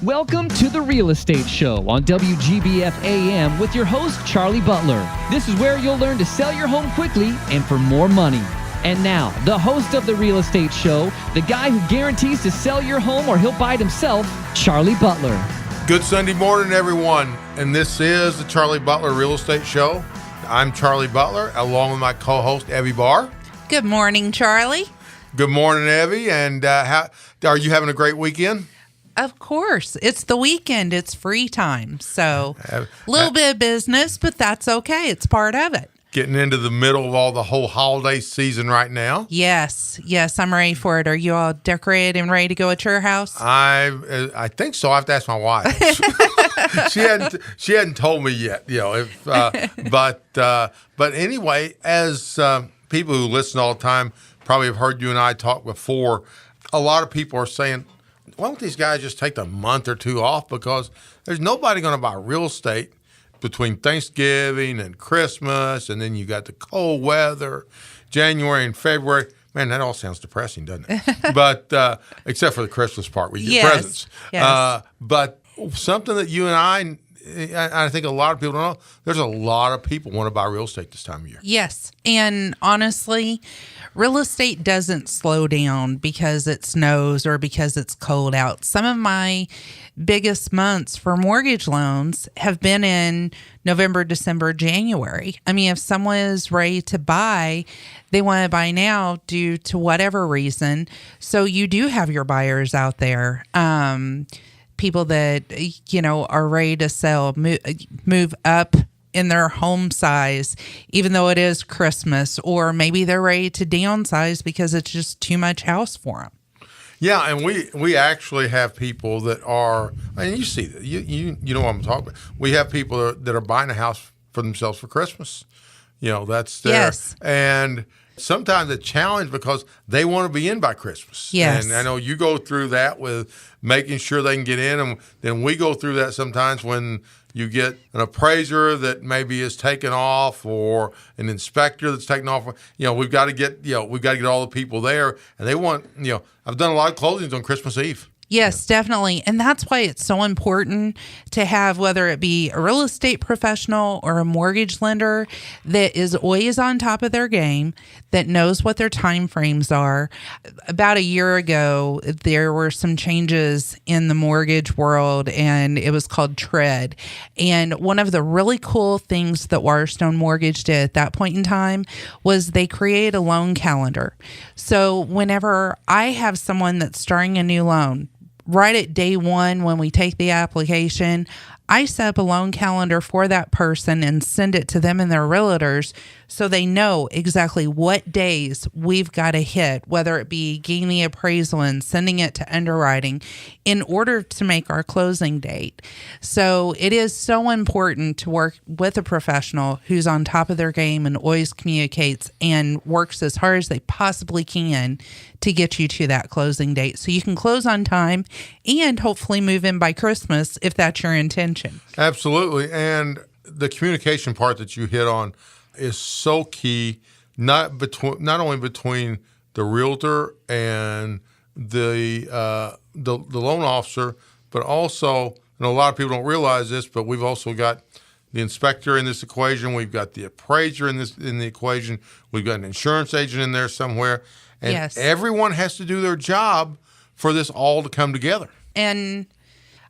Welcome to The Real Estate Show on WGBF AM with your host, Charlie Butler. This is where you'll learn to sell your home quickly and for more money. And now, the host of The Real Estate Show, the guy who guarantees to sell your home or he'll buy it himself, Charlie Butler. Good Sunday morning, everyone. And this is the Charlie Butler Real Estate Show. I'm Charlie Butler, along with my co-host, Evie Barr. Good morning, Charlie. Good morning, Evie. And how are you having a great weekend? Of course. It's the weekend. It's free time. So a little bit of business, but that's okay. It's part of it. Getting into the middle of the whole holiday season right now. Yes, I'm ready for it. Are you all decorated and ready to go at your house? I think so. I have to ask my wife. she hadn't told me yet. But anyway, as people who listen all the time probably have heard you and I talk before, a lot of people are saying, why don't these guys just take a month or two off? Because there's nobody going to buy real estate between Thanksgiving and Christmas, and then you got the cold weather, January and February. Man, that all sounds depressing, doesn't it? But except for the Christmas part, we get presents. Yes. But something that you and I think a lot of people don't know, there's a lot of people want to buy real estate this time of year. Yes. And honestly, real estate doesn't slow down because it snows or because it's cold out. Some of my biggest months for mortgage loans have been in November, December, January. I mean, if someone is ready to buy, they want to buy now due to whatever reason. So you do have your buyers out there. People that, are ready to sell, move up in their home size, even though it is Christmas, or maybe they're ready to downsize because it's just too much house for them. Yeah, and we actually have people that are, and you see that, you know what I'm talking about. We have people that are buying a house for themselves for Christmas. That's their, yes. And sometimes a challenge because they want to be in by Christmas. Yes. And I know you go through that with making sure they can get in, and then we go through that sometimes when you get an appraiser that maybe is taken off or an inspector that's taken off. We've got to get all the people there, and they want, I've done a lot of closings on Christmas Eve. Yes, definitely. And that's why it's so important to have, whether it be a real estate professional or a mortgage lender that is always on top of their game, that knows what their time frames are. About a year ago, there were some changes in the mortgage world, and it was called TRED. And one of the really cool things that Waterstone Mortgage did at that point in time was they created a loan calendar. So whenever I have someone that's starting a new loan, right at day one, when we take the application, I set up a loan calendar for that person and send it to them and their realtors so they know exactly what days we've got to hit, whether it be getting the appraisal and sending it to underwriting in order to make our closing date. So it is so important to work with a professional who's on top of their game and always communicates and works as hard as they possibly can to get you to that closing date so you can close on time and hopefully move in by Christmas if that's your intention. Absolutely. And the communication part that you hit on is so key, not only between the realtor and the loan officer, but also, and a lot of people don't realize this, but we've also got the inspector in this equation. We've got the appraiser in the equation. We've got an insurance agent in there somewhere. And yes. Everyone has to do their job for this all to come together. And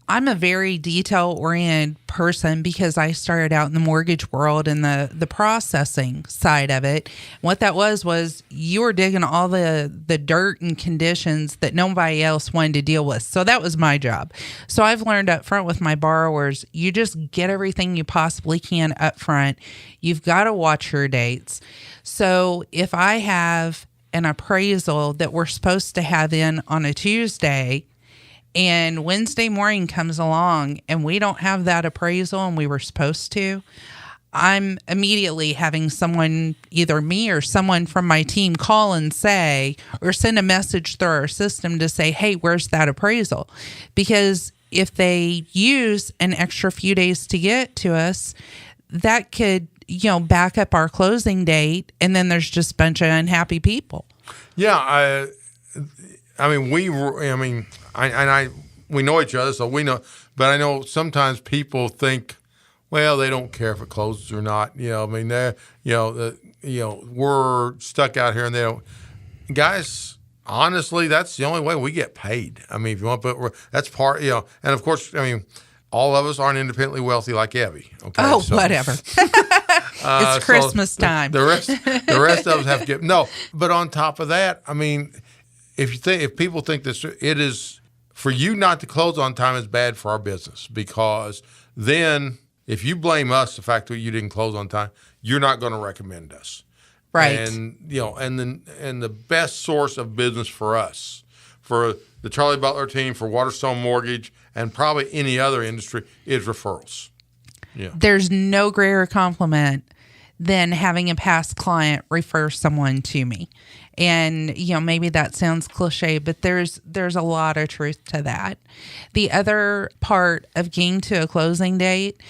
I'm a very detail-oriented person because I started out in the mortgage world and the processing side of it. What that was you were digging all the dirt and conditions that nobody else wanted to deal with. So that was my job. So I've learned up front with my borrowers, you just get everything you possibly can up front. You've got to watch your dates. So if I have an appraisal that we're supposed to have in on a Tuesday, and Wednesday morning comes along and we don't have that appraisal and we were supposed to, I'm immediately having someone, either me or someone from my team, call and say, or send a message through our system to say, hey, where's that appraisal? Because if they use an extra few days to get to us, that could, back up our closing date, and then there's just a bunch of unhappy people. Yeah, we know each other, so we know. But I know sometimes people think, well, they don't care if it closes or not. I mean, they're, we're stuck out here, and they don't. Guys, honestly, that's the only way we get paid. I mean, if you want to put, that's part. And of course, I mean, all of us aren't independently wealthy like Evie. Okay. Oh, whatever. It's Christmas time. The rest of us have to get But on top of that, I mean, if people think this, it is for you not to close on time is bad for our business, because then if you blame us the fact that you didn't close on time, you're not going to recommend us. Right. And and the best source of business for us, for the Charlie Butler team, for Waterstone Mortgage, and probably any other industry, is referrals. Yeah. There's no greater compliment than having a past client refer someone to me. And, maybe that sounds cliche, but there's a lot of truth to that. The other part of getting to a closing date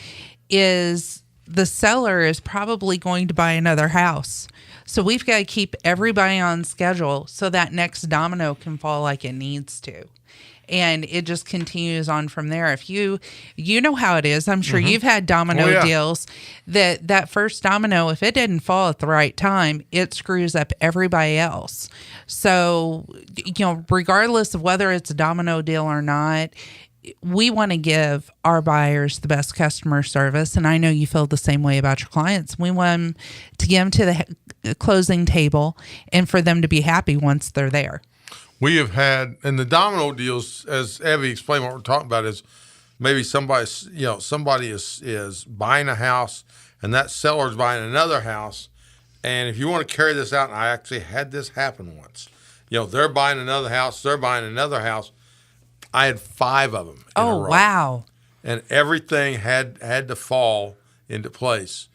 is the seller is probably going to buy another house. So we've got to keep everybody on schedule so that next domino can fall like it needs to. And it just continues on from there. If you know how it is, I'm sure you've had domino deals that first domino, if it didn't fall at the right time, it screws up everybody else. So, regardless of whether it's a domino deal or not, we want to give our buyers the best customer service. And I know you feel the same way about your clients. We want them to get them to the closing table and for them to be happy once they're there. We have had, and the domino deals, as Evie explained, what we're talking about is maybe somebody is buying a house and that seller's buying another house. And if you want to carry this out, and I actually had this happen once, they're buying another house, I had 5 of them. In a row. Wow. And everything had to fall into place.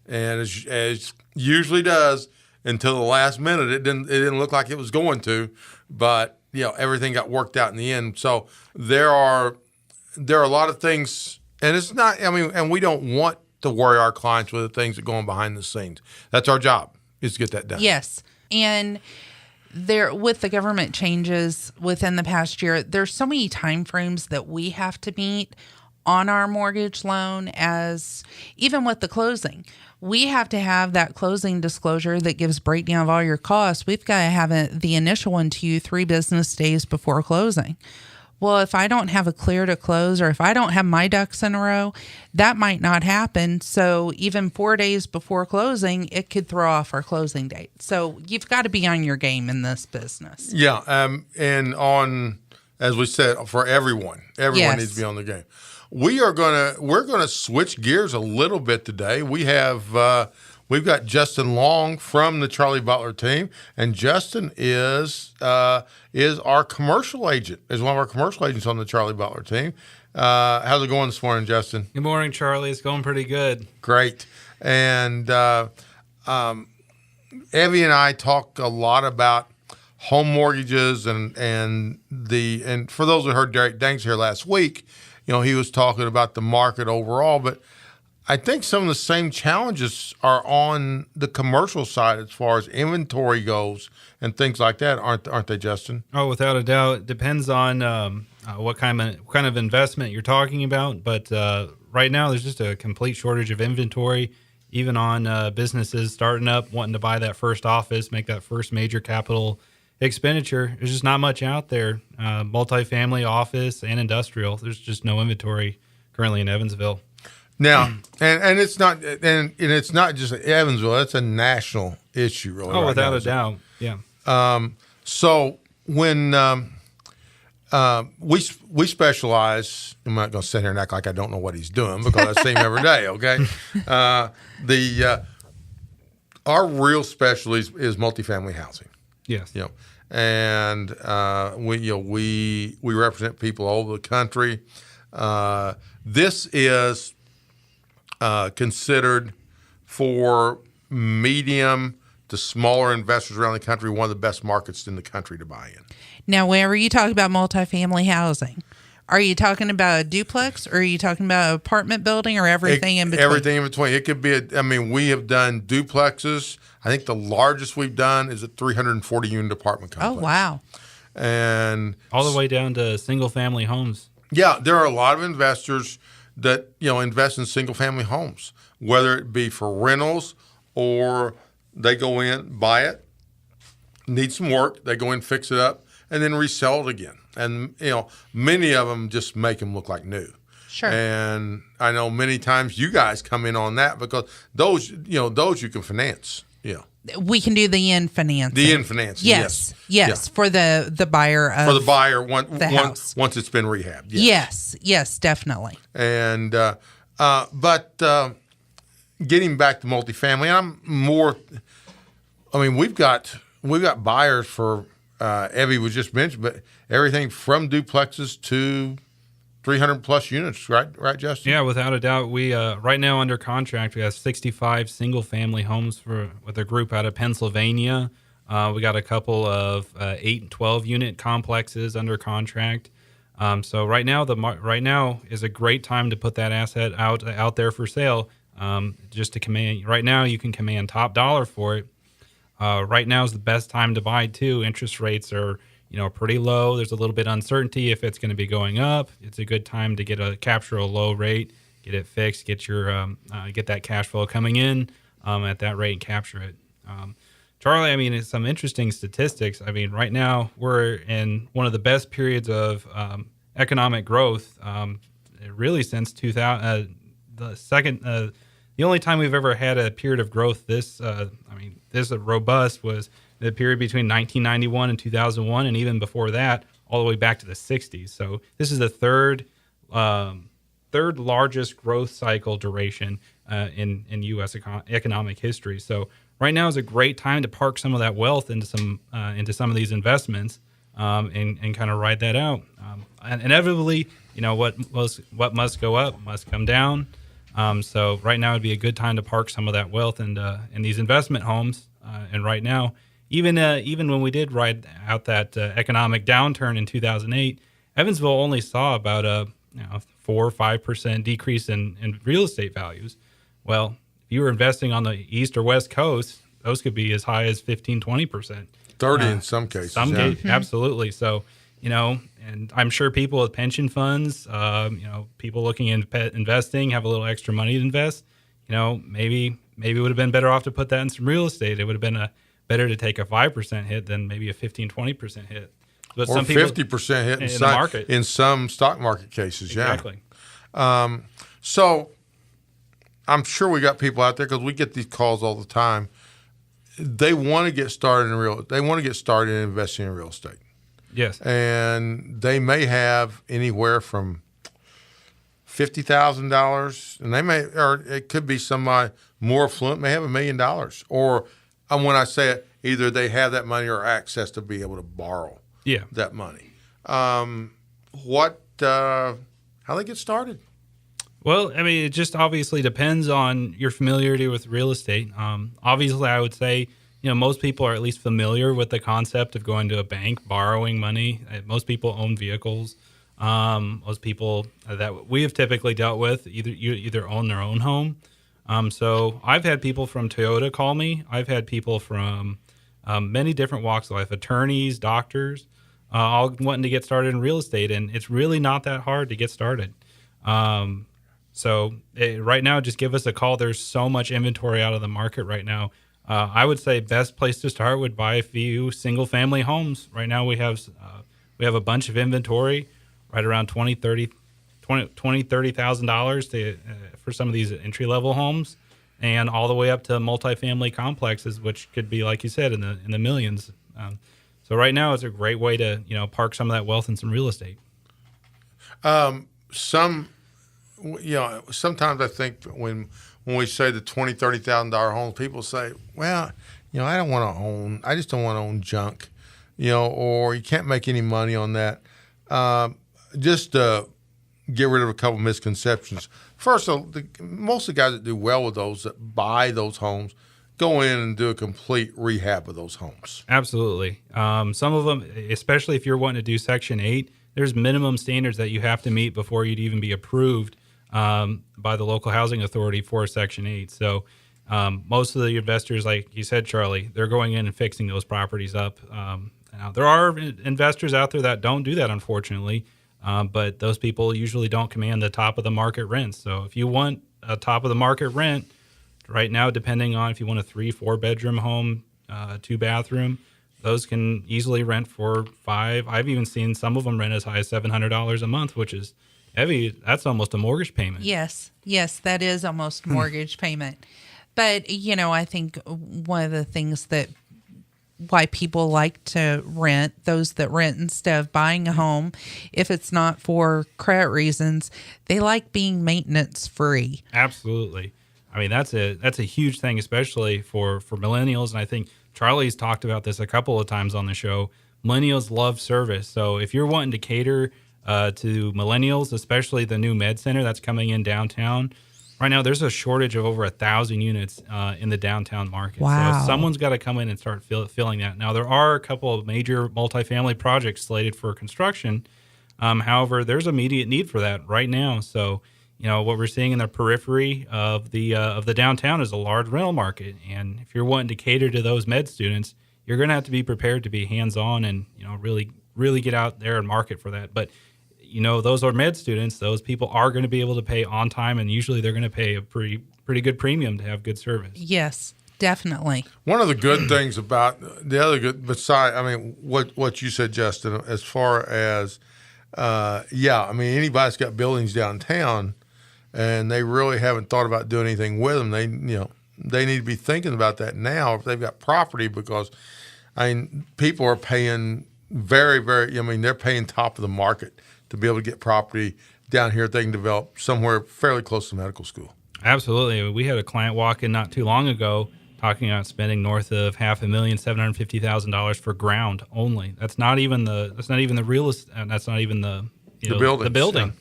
And as usually does, until the last minute, it didn't look like it was going to, but everything got worked out in the end. So there are a lot of things, and it's not. I mean, and we don't want to worry our clients with the things that are going behind the scenes. That's our job, is to get that done. Yes, and with the government changes within the past year, there's so many time frames that we have to meet on our mortgage loan, as even with the closing. We have to have that closing disclosure that gives breakdown of all your costs. We've got to have the initial one to you 3 business days before closing. Well, if I don't have a clear to close, or if I don't have my ducks in a row, that might not happen. So even 4 days before closing, it could throw off our closing date. So you've got to be on your game in this business. Yeah, and as we said, for everyone Yes. needs to be on the game. We're gonna switch gears a little bit today. We've got Justin Long from the Charlie Butler team, and Justin is our commercial agent. Is one of our commercial agents on the Charlie Butler team. How's it going this morning, Justin? Good morning, Charlie. It's going pretty good. Great. And Evie and I talk a lot about home mortgages, and for those that heard Derek Danks here last week, he was talking about the market overall, but I think some of the same challenges are on the commercial side as far as inventory goes and things like that, aren't they, Justin? Oh, without a doubt. It depends on what kind of investment you're talking about, but right now there's just a complete shortage of inventory, even on businesses starting up, wanting to buy that first office, make that first major capital expenditure. There's just not much out there. Multifamily, office, and industrial. There's just no inventory currently in Evansville. Now, and it's not just Evansville. It's a national issue, really. Oh, right without now, a doubt. Yeah. So when we specialize, I'm not going to sit here and act like I don't know what he's doing, because I see him every day. Okay, our real specialty is multifamily housing. Yes. And we represent people all over the country. This is considered, for medium to smaller investors around the country, one of the best markets in the country to buy in. Now, whenever you talk about multifamily housing, are you talking about a duplex, or are you talking about an apartment building, or everything in between? Everything in between. It could be we have done duplexes. I think the largest we've done is a 340 unit apartment complex. Oh, wow. And all the way down to single family homes. Yeah, there are a lot of investors that invest in single family homes, whether it be for rentals or they go in, buy it, need some work, they go in, fix it up, and then resell it again. And many of them just make them look like new. Sure. And I know many times you guys come in on that because those you can finance. Yeah. We can do the in financing. The in financing. Yes. Yeah. For the buyer of for the buyer house. Once it's been rehabbed. Yes, definitely. And but getting back to multifamily, we've got buyers for Evie was just mentioned, but everything from duplexes to 300 plus units, right, Justin? Yeah, without a doubt. We right now under contract, we have 65 single family homes with a group out of Pennsylvania. We got a couple of 8 and 12 unit complexes under contract. So right now is a great time to put that asset out there for sale. Just to command. Right now, you can command top dollar for it. Right now is the best time to buy too. Interest rates are pretty low. There's a little bit of uncertainty if it's going to be going up. It's a good time to capture a low rate, get it fixed, get get that cash flow coming in at that rate and capture it. Charlie, it's some interesting statistics. Right now we're in one of the best periods of economic growth, really since 2000. The only time we've ever had a period of growth this robust was the period between 1991 and 2001, and even before that, all the way back to the 60s. So this is the third largest growth cycle duration in U.S. economic history. So right now is a great time to park some of that wealth into some of these investments and kind of ride that out. And inevitably, what must go up must come down. So right now would be a good time to park some of that wealth in these investment homes. And right now, even when we did ride out that economic downturn in 2008, Evansville only saw about a 4 or 5% decrease in real estate values. Well, if you were investing on the east or west coast, those could be as high as 15, 20%. 30 in some cases. Absolutely. So, and I'm sure people with pension funds, people looking into investing, have a little extra money to invest. Maybe it would have been better off to put that in some real estate. It would have been better to take a 5% hit than maybe a 15, 20% hit. But or some people, 50% hit in the market. In some stock market cases, yeah. Exactly. So I'm sure we got people out there because we get these calls all the time. They want to get started in investing in real estate. Yes. And they may have anywhere from $50,000, and or it could be somebody more affluent may have $1 million. Or when I say it, either they have that money or access to be able to borrow that money. How they get started? Well, it just obviously depends on your familiarity with real estate. Obviously, I would say, most people are at least familiar with the concept of going to a bank, borrowing money. Most people own vehicles. Most people that we have typically dealt with either own their own home. So I've had people from Toyota call me. I've had people from many different walks of life, attorneys, doctors, all wanting to get started in real estate. And it's really not that hard to get started. Right now, just give us a call. There's so much inventory out of the market right now. I would say best place to start would buy a few single family homes. Right now we have a bunch of inventory, right around $30,000 for some of these entry level homes, and all the way up to multifamily complexes, which could be, like you said, in the millions. So right now it's a great way to park some of that wealth in some real estate. Sometimes I think when we say the $20,000-$30,000 homes, people say, well, I don't want to own. I just don't want to own junk, or you can't make any money on that. Just to get rid of a couple misconceptions. First, most of the guys that do well with those, that buy those homes, go in and do a complete rehab of those homes. Absolutely. Some of them, especially if you're wanting to do Section 8, there's minimum standards that you have to meet before you'd even be approved by the local housing authority for Section 8. So most of the investors, like you said, Charlie, they're going in and fixing those properties up. Now, there are investors out there that don't do that, unfortunately. But those people usually don't command the top of the market rents. So if you want a top of the market rent right now, depending on if you want a 3-4 bedroom home, 2 bathroom, those can easily rent for $5. I've even seen some of them rent as high as $700 a month, which is heavy. That's almost a mortgage payment. Yes, that is almost mortgage payment. But, I think one of the things that why people like to rent, those that rent instead of buying a home, if it's not for credit reasons, they like being maintenance free. Absolutely. I mean, that's a huge thing, especially for millennials. And I think Charlie's talked about this a couple of times on the show. Millennials love service. So if you're wanting to cater to millennials, especially the new med center that's coming in downtown, right now there's a shortage of over 1,000 units in the downtown market. Wow. So someone's got to come in and start filling that. Now, there are a couple of major multifamily projects slated for construction. However, there's immediate need for that right now. So, what we're seeing in the periphery of the downtown is a large rental market. And if you're wanting to cater to those med students, you're going to have to be prepared to be hands-on and, really, really get out there and market for that. But, those are med students. Those people are going to be able to pay on time, and usually they're going to pay a pretty good premium to have good service. Yes, definitely. One of the good things about the other good, what you said, Justin, as far as, anybody's got buildings downtown and they really haven't thought about doing anything with them. They need to be thinking about that now if they've got property, because people are paying very, very, they're paying top of the market to be able to get property down here that they can develop somewhere fairly close to medical school. Absolutely. We had a client walk in not too long ago talking about spending north of $500,750,000 for ground only. That's not even the real estate. That's not even the building. Yeah.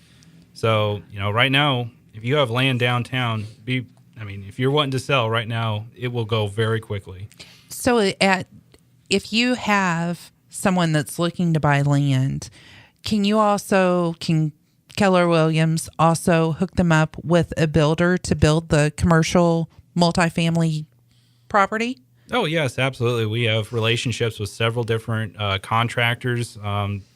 So, right now, if you have land downtown, if you're wanting to sell right now, it will go very quickly. So if you have someone that's looking to buy land, can Keller Williams also hook them up with a builder to build the commercial multifamily property? Oh, yes, absolutely. We have relationships with several different contractors,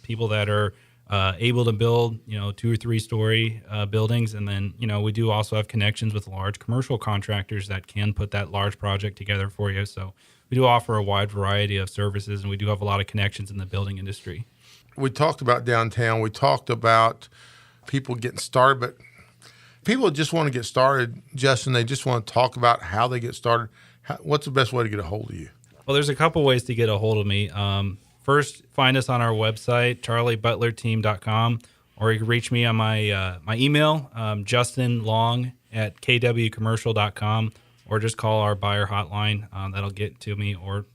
people that are able to build, 2 or 3 story buildings. And then, we do also have connections with large commercial contractors that can put that large project together for you. So we do offer a wide variety of services, and we do have a lot of connections in the building industry. We talked about downtown. We talked about people getting started, but people just want to get started, Justin. They just want to talk about how they get started. What's the best way to get a hold of you? Well, there's a couple ways to get a hold of me. First, find us on our website, charliebutlerteam.com, or you can reach me on my email, justinlong@kwcommercial.com, or just call our buyer hotline. That'll get to me, or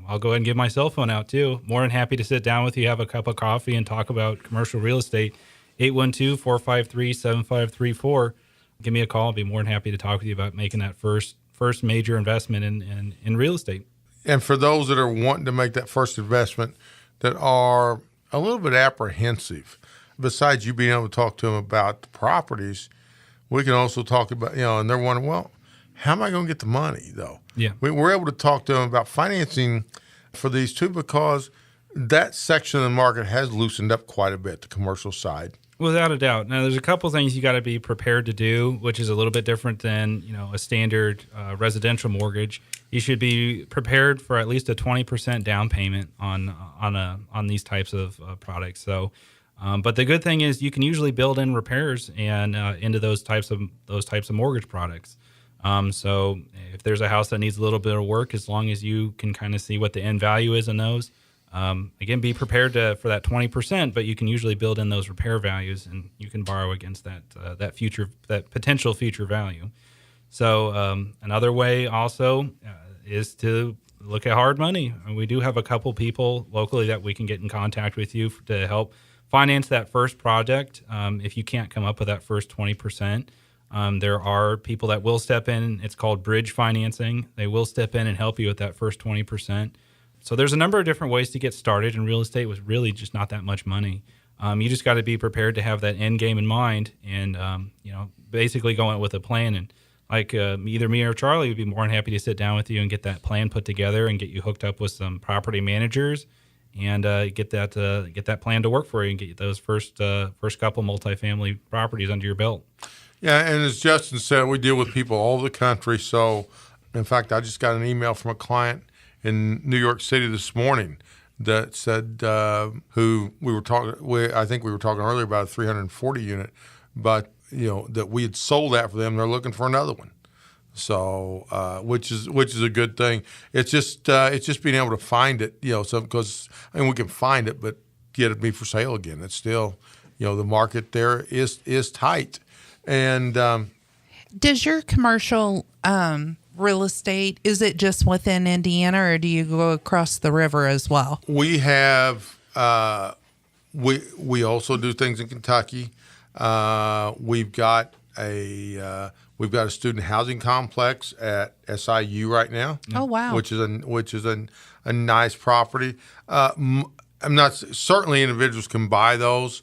I'll go ahead and give my cell phone out too. More than happy to sit down with you, have a cup of coffee, and talk about commercial real estate. 812-453-7534. Give me a call. I'll be more than happy to talk with you about making that first major investment in real estate. And for those that are wanting to make that first investment that are a little bit apprehensive, besides you being able to talk to them about the properties, we can also talk about, and they're wondering, well, how am I going to get the money, though? Yeah. We're able to talk to them about financing for these two, because that section of the market has loosened up quite a bit, the commercial side. Without a doubt. Now, there's a couple things you got to be prepared to do, which is a little bit different than a standard residential mortgage. You should be prepared for at least a 20% down payment on these types of products. So, but the good thing is you can usually build in repairs and into those types of mortgage products. So if there's a house that needs a little bit of work, as long as you can kind of see what the end value is in those. Again, be prepared for that 20%, but you can usually build in those repair values, and you can borrow against that potential future value. So another way also is to look at hard money. And we do have a couple people locally that we can get in contact with you to help finance that first project. If you can't come up with that first 20%, there are people that will step in. It's called bridge financing. They will step in and help you with that first 20%. So there's a number of different ways to get started in real estate with really just not that much money. You just got to be prepared to have that end game in mind, and basically go out with a plan. And like either me or Charlie would be more than happy to sit down with you and get that plan put together and get you hooked up with some property managers and get that plan to work for you and get those first couple multifamily properties under your belt. Yeah, and as Justin said, we deal with people all over the country. So, in fact, I just got an email from a client in New York City this morning that said who we were talking. I think we were talking earlier about a 340 unit, but that we had sold that for them. They're looking for another one. So, which is a good thing. It's just being able to find it. So because we can find it, but get it be for sale again. It's still, the market there is tight. And does your commercial real estate, is it just within Indiana, or do you go across the river as well? We have we also do things in Kentucky. We've got a student housing complex at SIU right now. Oh wow! Which is a nice property. I'm not certainly individuals can buy those.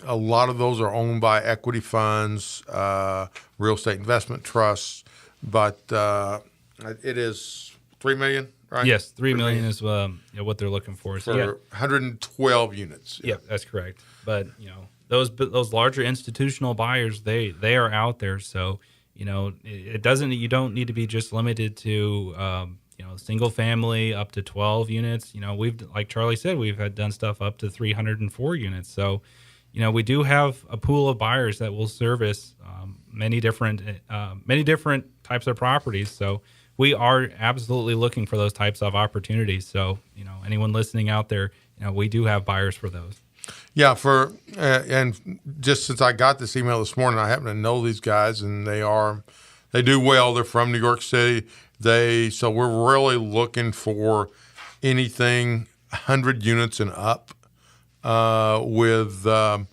A lot of those are owned by equity funds, real estate investment trusts, but it is $3 million, right? Yes, $3 million is what they're looking for. For 112 units. Yeah, that's correct. But those larger institutional buyers, they are out there. So it doesn't. You don't need to be just limited to single family up to 12 units. We've, like Charlie said, we've done stuff up to 304 units. So. We do have a pool of buyers that will service many different types of properties. So we are absolutely looking for those types of opportunities. So anyone listening out there, we do have buyers for those. Yeah, and just since I got this email this morning, I happen to know these guys, and they do well. They're from New York City. So we're really looking for anything 100 units and up. And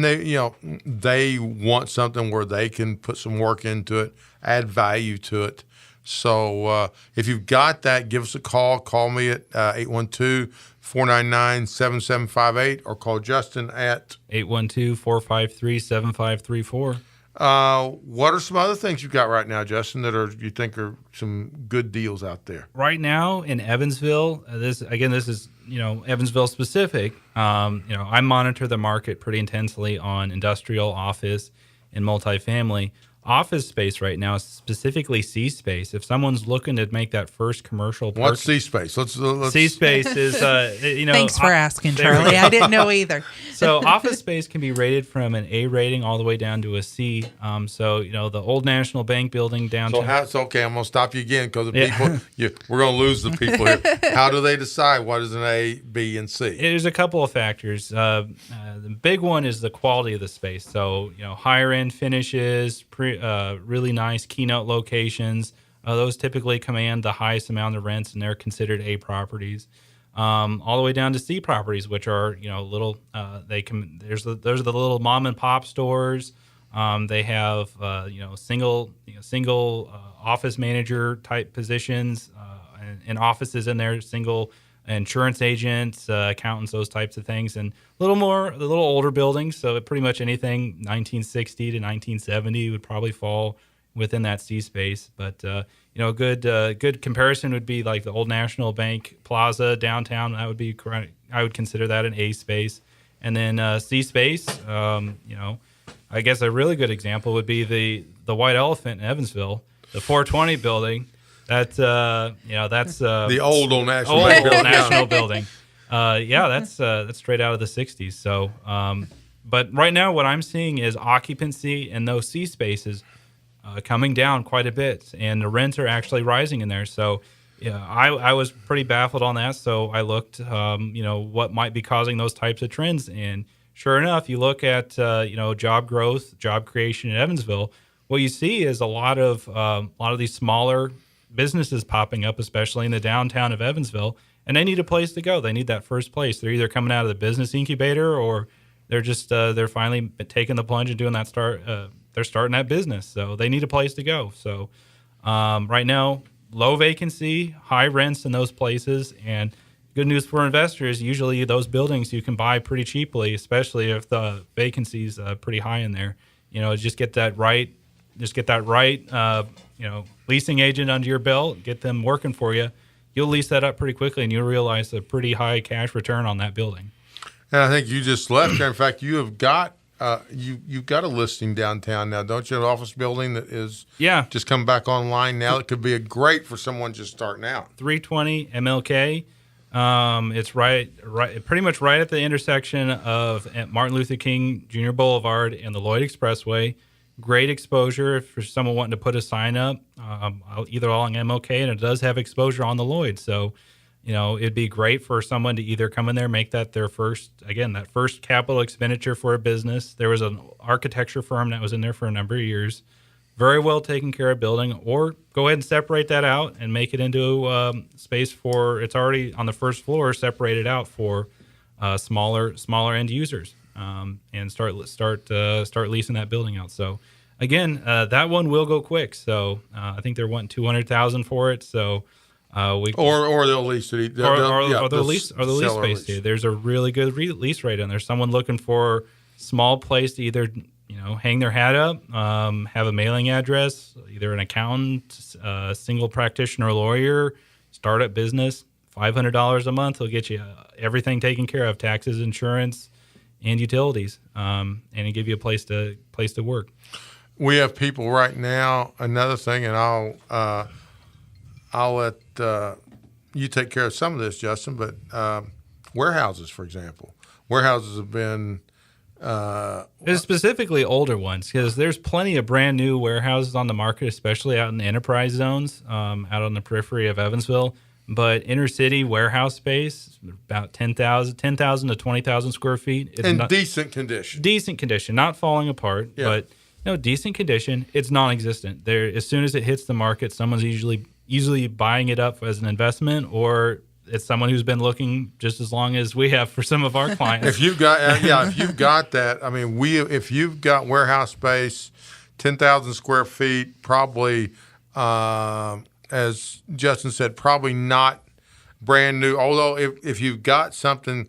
they want something where they can put some work into it, add value to it. So if you've got that, give us a call. Call me at 812-499-7758 or call Justin at 812-453-7534. What are some other things you've got right now, Justin, that you think are some good deals out there? Right now in Evansville, this is Evansville specific. I monitor the market pretty intensely on industrial, office, and multifamily. Office space right now, specifically C space. If someone's looking to make that first commercial purchase, what's C space? Let's C space is Thanks for asking, Charlie. I didn't know either. So office space can be rated from an A rating all the way down to a C. The old National Bank building downtown. So okay, I'm gonna stop you again because we're gonna lose the people here. How do they decide what is an A, B, and C? There's a couple of factors. The big one is the quality of the space. So higher end finishes. Really nice keynote locations. Those typically command the highest amount of rents, and they're considered A properties. All the way down to C properties, which are little. There's the little mom and pop stores. They have single office manager type positions and offices in there. Single insurance agents, accountants, those types of things, and a little older buildings. So pretty much anything 1960 to 1970 would probably fall within that C space. But a good comparison would be like the old National Bank Plaza downtown. That would be correct. I would consider that an A space. And then C space, I guess a really good example would be the White Elephant in Evansville, the 420 building. That's the old national building. That's straight out of the 60s. So, but right now what I'm seeing is occupancy in those C spaces coming down quite a bit, and the rents are actually rising in there. So, I was pretty baffled on that. So I looked, what might be causing those types of trends, and sure enough, you look at job growth, job creation in Evansville. What you see is a lot of these smaller businesses popping up, especially in the downtown of Evansville, and they need a place to go. They need that first place. They're either coming out of the business incubator, or they're just they're finally taking the plunge and doing that they're starting that business. So they need a place to go. So right now, low vacancy, high rents in those places, and good news for investors. Usually those buildings you can buy pretty cheaply, especially if the vacancy's pretty high in there. Just get that right. Leasing agent under your belt, get them working for you. you'll lease that up pretty quickly, and you'll realize a pretty high cash return on that building. And I think you just left there. In fact, you have got you've got a listing downtown now, don't you? An office building that is just coming back online now. It could be great for someone just starting out. 320 MLK. It's pretty much right at the intersection of Martin Luther King Jr. Boulevard and the Lloyd Expressway. Great exposure for someone wanting to put a sign up, either along MLK, and it does have exposure on the Lloyd. So, it'd be great for someone to either come in there, make that their first capital expenditure for a business. There was an architecture firm that was in there for a number of years, very well taken care of building, or go ahead and separate that out and make it into space it's already on the first floor, separated out for smaller end users, and start leasing that building out. So again, that one will go quick. So I think they're wanting $200,000 for it. So or they'll lease it. They'll lease space too. There's a really good lease rate, and there's someone looking for small place to either hang their hat up, have a mailing address, either an accountant, single practitioner lawyer, startup business. $500 a month will get you everything taken care of: taxes, insurance, and utilities, and it give you a place to work. We have people right now. Another thing, and I'll let you take care of some of this, Justin. But warehouses, for example, have been specifically older ones, because there's plenty of brand new warehouses on the market, especially out in the enterprise zones, out on the periphery of Evansville. But inner city warehouse space, about 10,000 to 20,000 square feet. It's in decent condition. Decent condition, not falling apart, but decent condition. It's non-existent. There, as soon as it hits the market, someone's usually buying it up as an investment, or it's someone who's been looking just as long as we have for some of our clients. If you've got that, I mean, if you've got warehouse space, 10,000 square feet, probably. As Justin said, probably not brand new. Although if you've got something,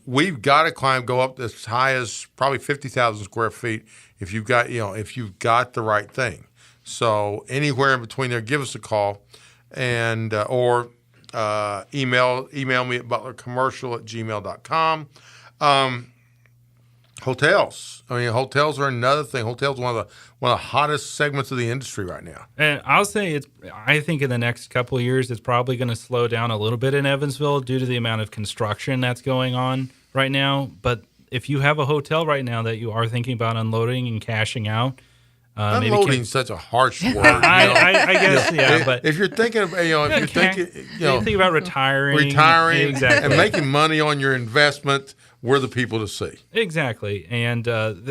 we've got a client go up as high as probably 50,000 square feet. If you've got the right thing. So anywhere in between there, give us a call, and or email me at butlercommercial@gmail.com. Hotels. I mean, hotels are another thing. Hotels are one of the hottest segments of the industry right now. And I'll say I think in the next couple of years, it's probably going to slow down a little bit in Evansville due to the amount of construction that's going on right now. But if you have a hotel right now that you are thinking about unloading and cashing out, unloading is such a harsh word. I guess, but if you're thinking about, if you're thinking about retiring, exactly, and making money on your investment, we're the people to see. Exactly, and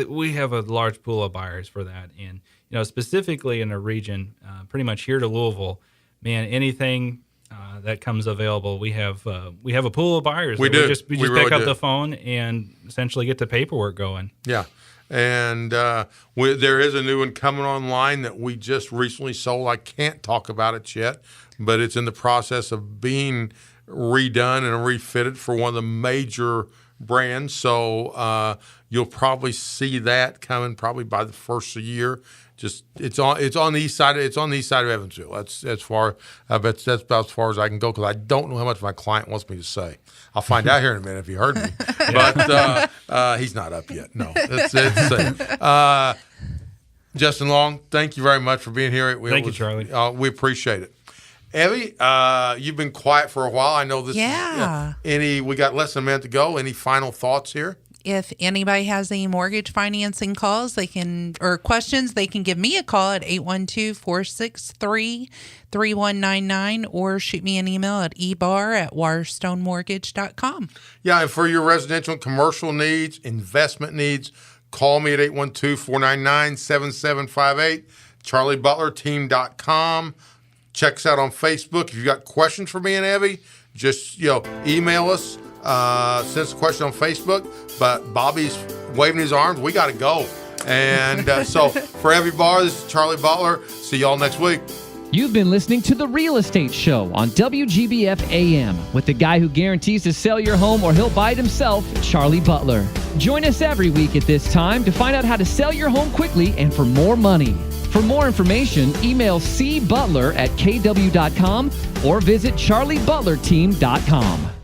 we have a large pool of buyers for that, and specifically in a region, pretty much here to Louisville, man, anything that comes available, we have a pool of buyers. We do. We just pick up the phone and essentially get the paperwork going. Yeah. And there is a new one coming online that we just recently sold. I can't talk about it yet, but it's in the process of being redone and refitted for one of the major brands. So you'll probably see that coming probably by the first of the year. It's on the east side. It's on the east side of Evansville. That's about as far as I can go, because I don't know how much my client wants me to say. I'll find out here in a minute if you heard me. But he's not up yet. No, it's Justin Long, thank you very much for being here. Thank you, Charlie. We appreciate it. Evie, you've been quiet for a while. I know this. Yeah. We got less than a minute to go. Any final thoughts here? If anybody has any mortgage financing calls, or questions, they can give me a call at 812-463-3199 or shoot me an email at ebar@waterstonemortgage.com. Yeah, and for your residential and commercial needs, investment needs, call me at 812-499-7758, charliebutlerteam.com. Check us out on Facebook. If you've got questions for me and Evie, just email us. Send us a question on Facebook. But Bobby's waving his arms. We got to go. And so for Evie Barr, this is Charlie Butler. See y'all next week. You've been listening to The Real Estate Show on WGBF AM with the guy who guarantees to sell your home or he'll buy it himself, Charlie Butler. Join us every week at this time to find out how to sell your home quickly and for more money. For more information, email cbutler@kw.com or visit charliebutlerteam.com.